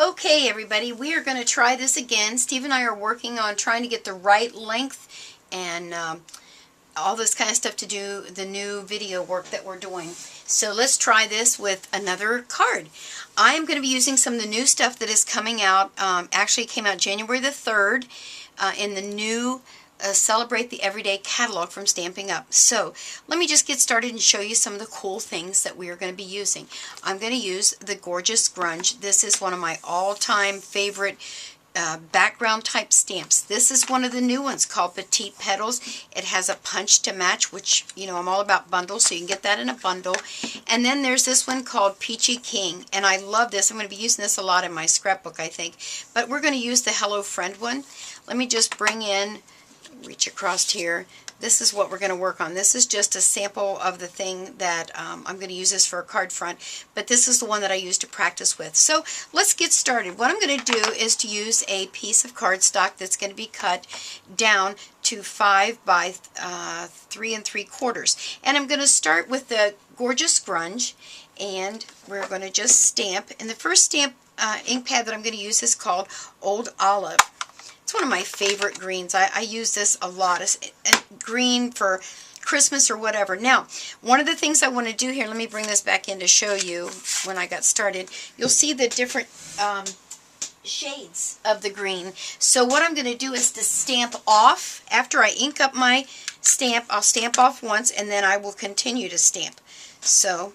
Okay, everybody, we are going to try this again. Steve and I are working on trying to get the right length and all this kind of stuff to do the new video work that we're doing. So let's try this with another card. I am going to be using some of the new stuff that is coming out. Actually, it came out January the 3rd in the new Celebrate the Everyday catalog from Stampin' Up. So let me just get started and show you some of the cool things that we are going to be using. I'm going to use the Gorgeous Grunge. This is one of my all-time favorite background type stamps. This is one of the new ones called Petite Petals. It has a punch to match, which, you know, I'm all about bundles, so you can get that in a bundle. And then there's this one called Peachy King, and I love this. I'm going to be using this a lot in my scrapbook, I think. But we're going to use the Hello Friend one. Let me just bring in, reach across here. This is what we're going to work on. This is just a sample of the thing that I'm going to use this for a card front, but this is the one that I use to practice with. So let's get started. What I'm going to do is to use a piece of cardstock that's going to be cut down to 5 by 3 3/4. And I'm going to start with the Gorgeous Grunge, and we're going to just stamp. And the first stamp ink pad that I'm going to use is called Old Olive. It's one of my favorite greens. I use this a lot. It's a green for Christmas or whatever. Now, one of the things I want to do here, let me bring this back in to show you when I got started. You'll see the different shades of the green. So what I'm going to do is to stamp off. After I ink up my stamp, I'll stamp off once and then I will continue to stamp. So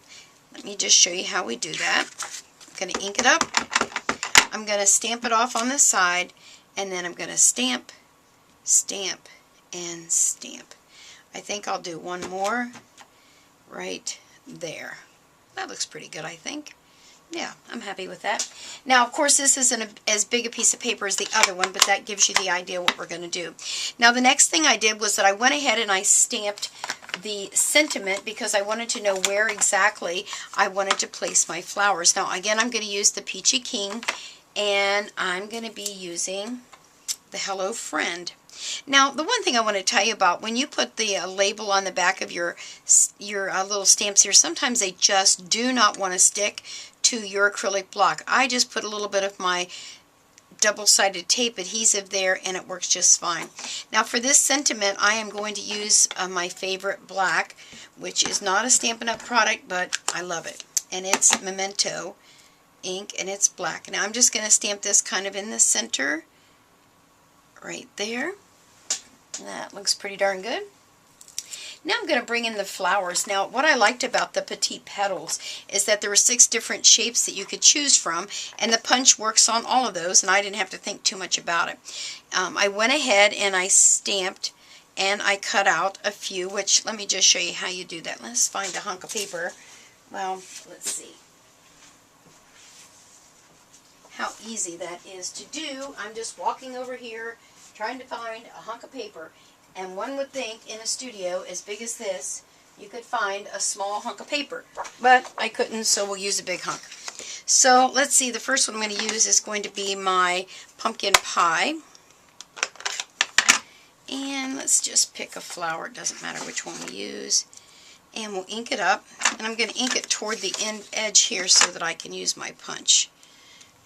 let me just show you how we do that. I'm going to ink it up. I'm going to stamp it off on the side. And then I'm going to stamp, stamp, and stamp. I think I'll do one more right there. That looks pretty good, I think. Yeah, I'm happy with that. Now, of course, this isn't as big a piece of paper as the other one, but that gives you the idea what we're going to do. Now, the next thing I did was that I went ahead and I stamped the sentiment because I wanted to know where exactly I wanted to place my flowers. Now, again, I'm going to use the Peachy King, and I'm going to be using the Hello Friend. Now, the one thing I want to tell you about, when you put the label on the back of your little stamps here, sometimes they just do not want to stick to your acrylic block. I just put a little bit of my double-sided tape adhesive there, and it works just fine. Now, for this sentiment, I am going to use my favorite black, which is not a Stampin' Up! Product, but I love it. And it's Memento ink, and it's black. Now, I'm just going to stamp this kind of in the center, right there. That looks pretty darn good. Now I'm going to bring in the flowers. Now, what I liked about the Petite Petals is that there were 6 different shapes that you could choose from, and the punch works on all of those, and I didn't have to think too much about it. I went ahead and I stamped, and I cut out a few, which, let me just show you how you do that. Let's find a hunk of paper. Well, let's see how easy that is to do. I'm just walking over here trying to find a hunk of paper, and one would think in a studio as big as this you could find a small hunk of paper, but I couldn't, so we'll use a big hunk. So let's see, the first one I'm going to use is going to be my pumpkin pie, and let's just pick a flower. It doesn't matter which one we use, and we'll ink it up, and I'm going to ink it toward the edge here so that I can use my punch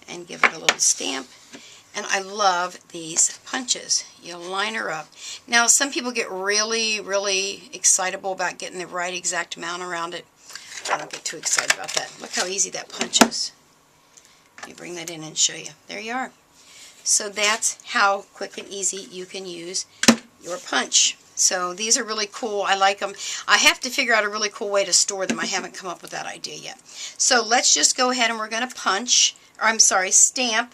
and give it a little stamp. And I love these punches. You line her up. Now, some people get really, really excitable about getting the right exact amount around it. I don't get too excited about that. Look how easy that punch is. Let me bring that in and show you. There you are. So that's how quick and easy you can use your punch. So these are really cool. I like them. I have to figure out a really cool way to store them. I haven't come up with that idea yet. So let's just go ahead and we're going to punch, or I'm sorry, stamp.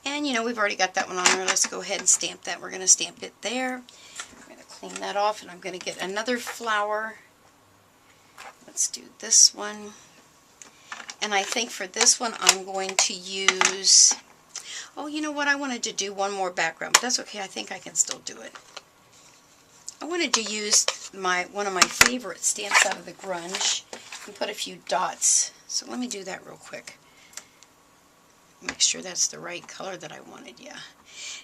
And, you know, we've already got that one on there. Let's go ahead and stamp that. We're going to stamp it there. I'm going to clean that off, and I'm going to get another flower. Let's do this one. And I think for this one, I'm going to use... Oh, you know what? I wanted to do one more background, but that's okay. I think I can still do it. I wanted to use one of my favorite stamps out of the Grunge and put a few dots. So let me do that real quick. Make sure that's the right color that I wanted, yeah.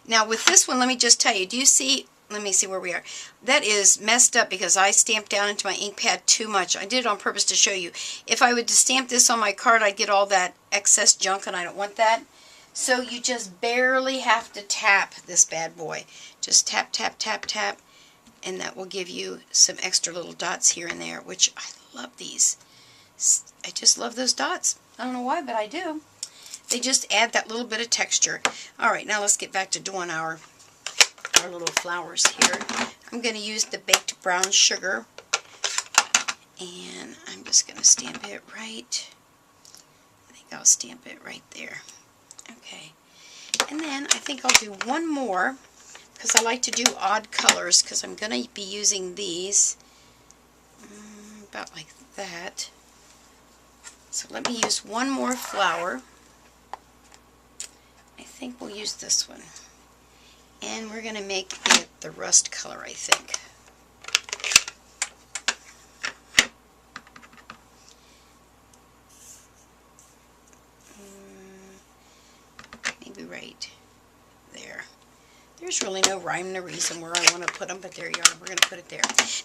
Now with this one, let me just tell you, do you see, let me see where we are. That is messed up because I stamped down into my ink pad too much. I did it on purpose to show you. If I would to stamp this on my card, I'd get all that excess junk, and I don't want that. So you just barely have to tap this bad boy. Just tap, tap, tap, tap, and that will give you some extra little dots here and there, which I love these. I just love those dots. I don't know why, but I do. They just add that little bit of texture. All right, now let's get back to doing our little flowers here. I'm going to use the baked brown sugar, and I'm just going to stamp it right. I think I'll stamp it right there. Okay, and then I think I'll do one more, because I like to do odd colors, because I'm going to be using these about like that. So let me use one more flower. I think we'll use this one. And we're going to make it the rust color, I think. Maybe right there. There's really no rhyme or reason where I want to put them, but there you are. We're going to put it there.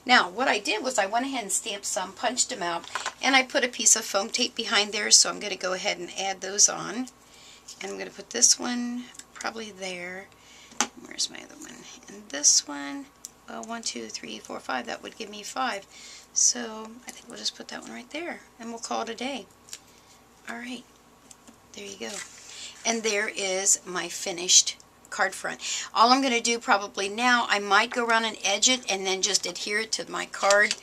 Now, what I did was I went ahead and stamped some, punched them out, and I put a piece of foam tape behind there, so I'm going to go ahead and add those on. And I'm going to put this one probably there. Where's my other one? And this one, well, 1, 2, 3, 4, 5. That would give me 5. So I think we'll just put that one right there, and we'll call it a day. All right. There you go. And there is my finished card front. All I'm going to do probably now, I might go around and edge it and then just adhere it to my card.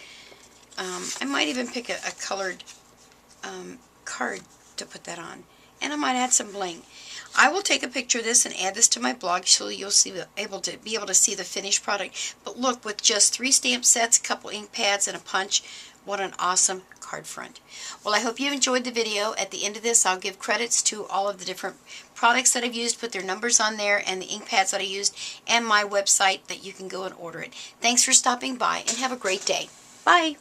I might even pick a colored card to put that on. And I might add some bling. I will take a picture of this and add this to my blog so you'll be able to see the finished product. But look, with just 3 stamp sets, a couple ink pads, and a punch, what an awesome card front. Well, I hope you enjoyed the video. At the end of this, I'll give credits to all of the different products that I've used, put their numbers on there, and the ink pads that I used, and my website that you can go and order it. Thanks for stopping by, and have a great day. Bye!